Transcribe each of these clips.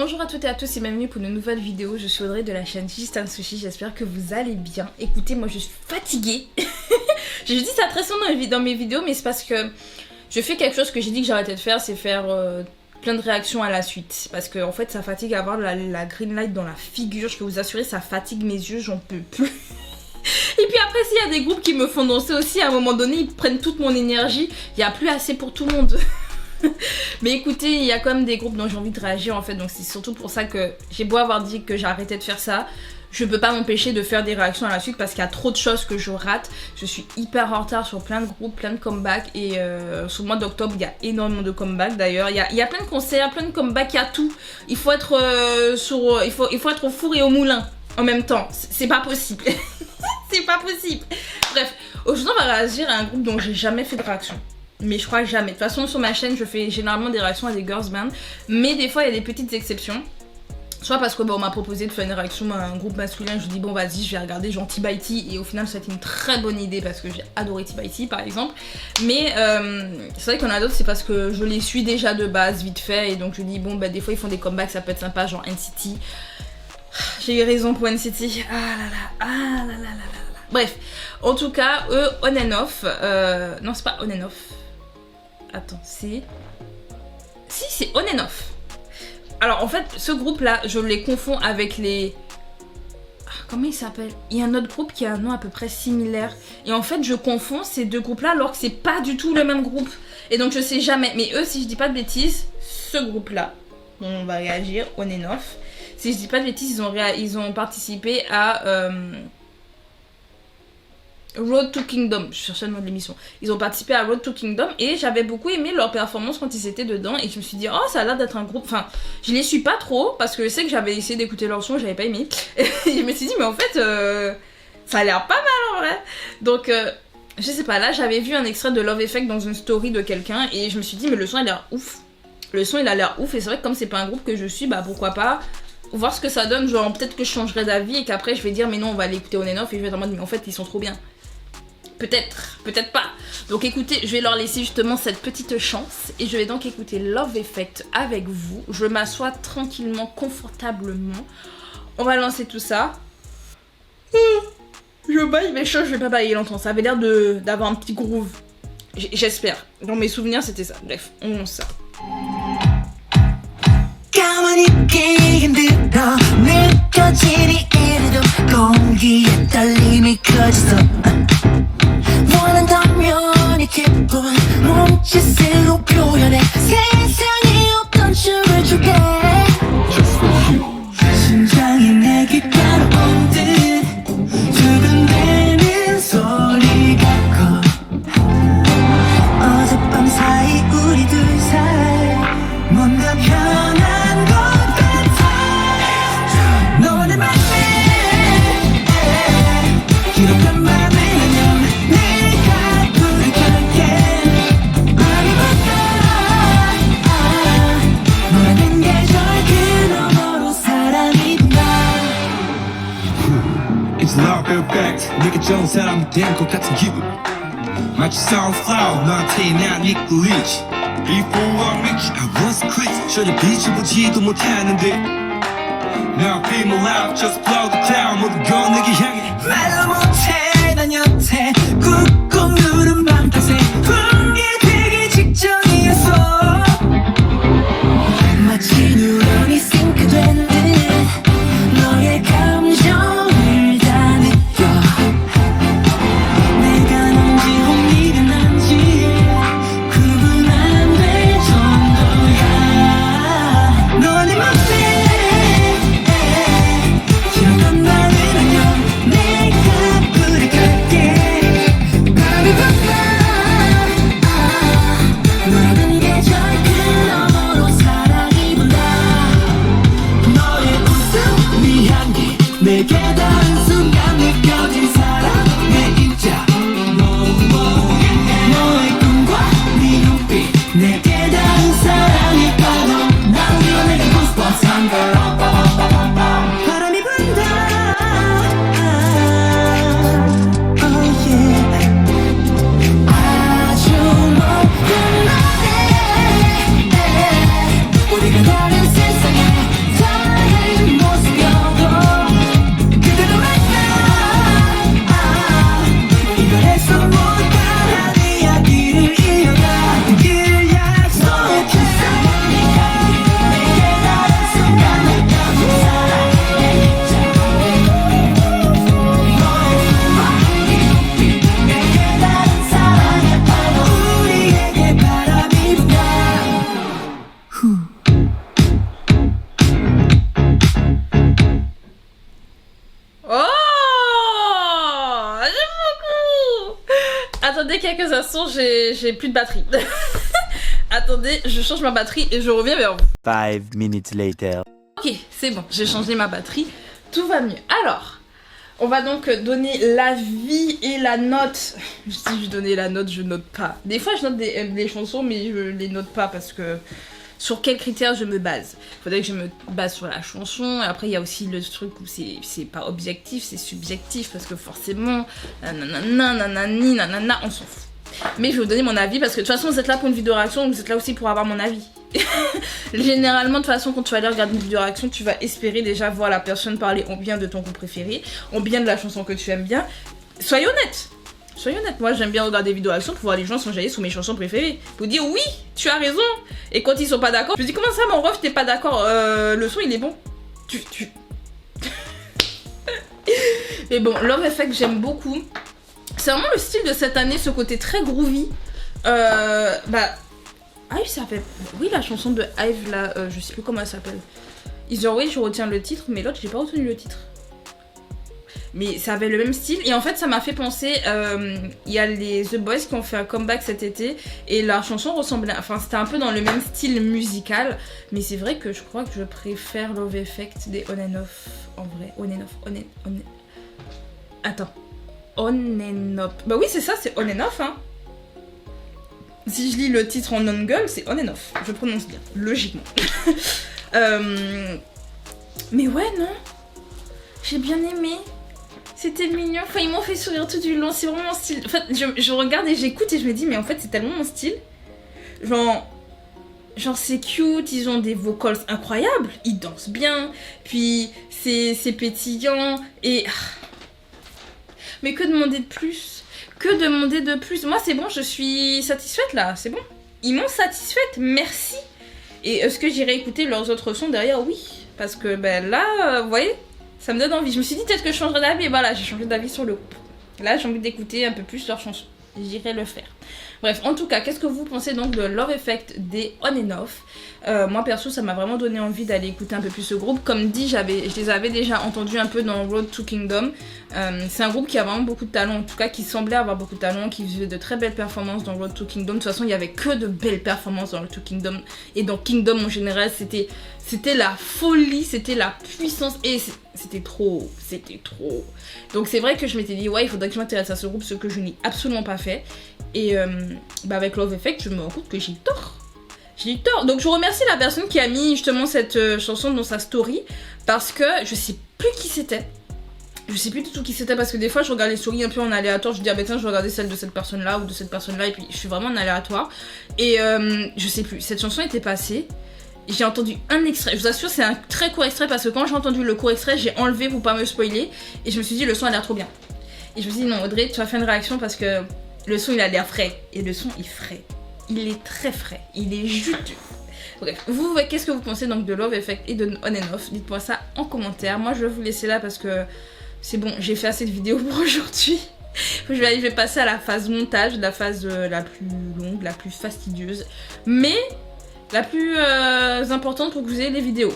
Bonjour à toutes et à tous et bienvenue pour une nouvelle vidéo. Je suis Audrey de la chaîne Juste Sushi, j'espère que vous allez bien. Écoutez, moi je suis fatiguée. Je dis ça très souvent dans mes vidéos, mais c'est parce que je fais quelque chose que j'ai dit que j'arrêtais de faire, c'est faire plein de réactions à la suite. Parce que en fait ça fatigue à avoir la green light dans la figure, je peux vous assurer, ça fatigue mes yeux, j'en peux plus. Et puis après, s'il y a des groupes qui me font danser aussi, à un moment donné, ils prennent toute mon énergie, il n'y a plus assez pour tout le monde. Mais écoutez, il y a quand même des groupes dont j'ai envie de réagir en fait, donc c'est surtout pour ça que j'ai beau avoir dit que j'arrêtais de faire ça, je peux pas m'empêcher de faire des réactions à la suite parce qu'il y a trop de choses que je rate. Je suis hyper en retard sur plein de groupes, plein de comebacks et sur le mois d'octobre il y a énormément de comebacks d'ailleurs. Il y a plein de concerts, plein de comebacks, il y a tout. Il faut être il faut être au four et au moulin en même temps, c'est pas possible. C'est pas possible. Bref, aujourd'hui on va réagir à un groupe dont j'ai jamais fait de réaction. Mais je crois que jamais. De toute façon sur ma chaîne je fais généralement des réactions à des girls band. Mais des fois il y a des petites exceptions. Soit parce que on m'a proposé de faire une réaction à un groupe masculin. Je dis bon vas-y je vais regarder genre T-by-T. Et au final ça a été une très bonne idée parce que j'ai adoré T-by-T par exemple. Mais c'est vrai qu'il y en a d'autres c'est parce que je les suis déjà de base vite fait. Et donc je dis bon bah des fois ils font des comebacks, ça peut être sympa genre NCT. J'ai eu raison pour NCT. Ah là là, ah là là là là. Bref, en tout cas, eux, on and off. Non, c'est pas on and off. Attends, c'est. Si, c'est on and off. Alors, en fait, ce groupe-là, je les confonds avec les. Comment il s'appelle? Il y a un autre groupe qui a un nom à peu près similaire. Et en fait, je confonds ces deux groupes-là alors que c'est pas du tout le même groupe. Et donc, je sais jamais. Mais eux, si je dis pas de bêtises, ce groupe-là, on va réagir, on and off. Si je dis pas de bêtises, ils ont participé à. Road to Kingdom, je cherchais le nom de l'émission. Ils ont participé à Road to Kingdom et j'avais beaucoup aimé leur performance quand ils étaient dedans et je me suis dit oh ça a l'air d'être un groupe, enfin je les suis pas trop parce que je sais que j'avais essayé d'écouter leur son, j'avais pas aimé et je me suis dit mais en fait ça a l'air pas mal en vrai. Donc je sais pas, là j'avais vu un extrait de Love Effect dans une story de quelqu'un et je me suis dit mais le son il a l'air ouf. Le son il a l'air ouf et c'est vrai que comme c'est pas un groupe que je suis, bah pourquoi pas voir ce que ça donne, genre peut-être que je changerai d'avis et qu'après je vais dire mais non on va l'écouter on and off et je vais être en mode mais en fait ils sont trop bien. Peut-être, peut-être pas. Donc écoutez, je vais leur laisser justement cette petite chance et je vais donc écouter Love Effect avec vous. Je m'assois tranquillement, confortablement. On va lancer tout ça. Je baille, mais je vais pas bailler longtemps. Ça avait l'air d'avoir un petit groove. J'espère. Dans mes souvenirs, c'était ça. Bref, on lance ça. 원한다면 이 기분 몸짓으로 표현해 세상에 어떤 춤을 줄게 Just for you 심장이 내게 따라온 듯 두근대는 소리가 커 어젯밤 사이 우리 둘 사이 뭔가 변한 것 같아 너와 내 맘에 이렇게 Love effect 내게 좋은 사람이 된 것 같은 기분 마치 sunflower 너한테 난 이끌리지 Before I meet you I was crazy 전혀 빛을 보지도 못하는데 Now I feel my life just blow the cloud 모든 건 내게 향해 말로 못해 난 여태 꾹꾹 누른 밤 탓에 붕괴되기 직전이었어 마치 누런이 싱크된 듯 너의 감정 내게 닿은 순간 느껴진 사랑의 입자 너의 꿈과 네 눈빛 내게 닿은 사랑의 파도 난 위로 내게 goosebumps 한 걸 바람이 분다 oh yeah 아주 높은 날에 우리가 다른 세상에 Attendez quelques instants, j'ai plus de batterie. Attendez, je change ma batterie et je reviens vers vous. 5 minutes later. Ok, c'est bon, j'ai changé ma batterie, tout va mieux. Alors, on va donc donner l'avis et la note. Si je donnais la note, je note pas. Des fois, je note des chansons, mais je les note pas parce que... Sur quels critères je me base? Faudrait que je me base sur la chanson. Et après, il y a aussi le truc où c'est pas objectif, c'est subjectif. Parce que forcément, nanana, on s'en fout. Mais je vais vous donner mon avis parce que de toute façon, vous êtes là pour une vidéo réaction, donc vous êtes là aussi pour avoir mon avis. Généralement, de toute façon, quand tu vas aller regarder une vidéo réaction, tu vas espérer déjà voir la personne parler en bien de ton groupe préféré, en bien de la chanson que tu aimes bien. Soyez honnête! Soyez honnête, moi j'aime bien regarder des vidéos réaction pour voir les gens s'enjailler sous mes chansons préférées. Pour dire oui, tu as raison. Et quand ils sont pas d'accord, je me dis comment ça mon ref, t'es pas d'accord, le son il est bon. Mais bon, Love Effect j'aime beaucoup. C'est vraiment le style de cette année, ce côté très groovy. Ah oui, ça fait... Oui, la chanson de Hive là, je sais plus comment elle s'appelle. Either Way, je retiens le titre, mais l'autre j'ai pas retenu le titre. Mais ça avait le même style et en fait ça m'a fait penser, il y a les The Boys qui ont fait un comeback cet été et leur chanson ressemblait, enfin c'était un peu dans le même style musical, mais c'est vrai que je crois que je préfère Love Effect des On and Off en vrai. On and Off, Attends, On and Off, bah oui c'est ça, c'est On and Off hein. Si je lis le titre en non-girl, c'est On and Off, je prononce bien, logiquement. Mais ouais non, j'ai bien aimé. C'était mignon, enfin ils m'ont fait sourire tout du long, c'est vraiment mon style. En fait, je regarde et j'écoute et je me dis mais en fait c'est tellement mon style. Genre c'est cute, ils ont des vocals incroyables, ils dansent bien, puis c'est pétillant et... Mais que demander de plus? Que demander de plus? Moi c'est bon, je suis satisfaite là, c'est bon. Ils m'ont satisfaite, merci. Et est-ce que j'irai écouter leurs autres sons derrière? Oui, parce que ben là, vous voyez, ça me donne envie. Je me suis dit peut-être que je changerais d'avis et voilà, j'ai changé d'avis sur le groupe. Là, j'ai envie d'écouter un peu plus leurs chansons. J'irai le faire. Bref, en tout cas, qu'est-ce que vous pensez donc de Love Effect des On and Off? Moi perso, ça m'a vraiment donné envie d'aller écouter un peu plus ce groupe. Comme dit, je les avais déjà entendus un peu dans Road to Kingdom. C'est un groupe qui a vraiment beaucoup de talent, en tout cas qui semblait avoir beaucoup de talent, qui faisait de très belles performances dans Road to Kingdom. De toute façon, il n'y avait que de belles performances dans Road to Kingdom. Et dans Kingdom en général, c'était la folie, c'était la puissance et c'était trop. Donc c'est vrai que je m'étais dit, ouais, il faudrait que je m'intéresse à ce groupe, ce que je n'ai absolument pas fait. Et avec Love Effect, je me rends compte que j'ai eu tort. Donc je remercie la personne qui a mis justement cette chanson dans sa story parce que je sais plus qui c'était. Je sais plus du tout qui c'était parce que des fois je regarde les stories un peu en aléatoire. Je dis ah ben tiens je vais regarder celle de cette personne là ou de cette personne là et puis je suis vraiment en aléatoire. Et je sais plus, cette chanson était passée. J'ai entendu un extrait, je vous assure c'est un très court extrait parce que quand j'ai entendu le court extrait j'ai enlevé pour pas me spoiler. Et je me suis dit le son a l'air trop bien. Et je me suis dit non Audrey tu vas faire une réaction parce que le son il a l'air frais. Et le son il est frais. Il est très frais, il est juteux. Bref, vous, qu'est-ce que vous pensez donc de Love Effect et de On and Off? Dites-moi ça en commentaire. Moi, je vais vous laisser là parce que c'est bon, j'ai fait assez de vidéos pour aujourd'hui. Je vais passer à la phase montage, la phase la plus longue, la plus fastidieuse, mais la plus importante pour que vous ayez les vidéos.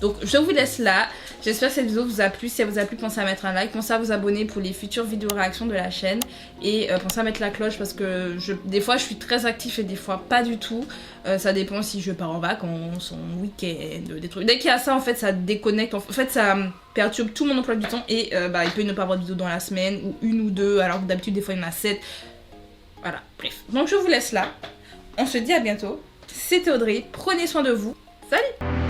Donc, je vous laisse là. J'espère que cette vidéo vous a plu. Si elle vous a plu, pensez à mettre un like. Pensez à vous abonner pour les futures vidéos réactions de la chaîne. Et pensez à mettre la cloche parce que des fois je suis très active et des fois pas du tout. Ça dépend si je pars en vacances, en week-end, des trucs. Dès qu'il y a ça, en fait, ça déconnecte. En fait, ça perturbe tout mon emploi du temps. Et il peut ne pas avoir de vidéo dans la semaine ou une ou deux. Alors que d'habitude, des fois, il y en a 7. Voilà, bref. Donc, je vous laisse là. On se dit à bientôt. C'était Audrey. Prenez soin de vous. Salut!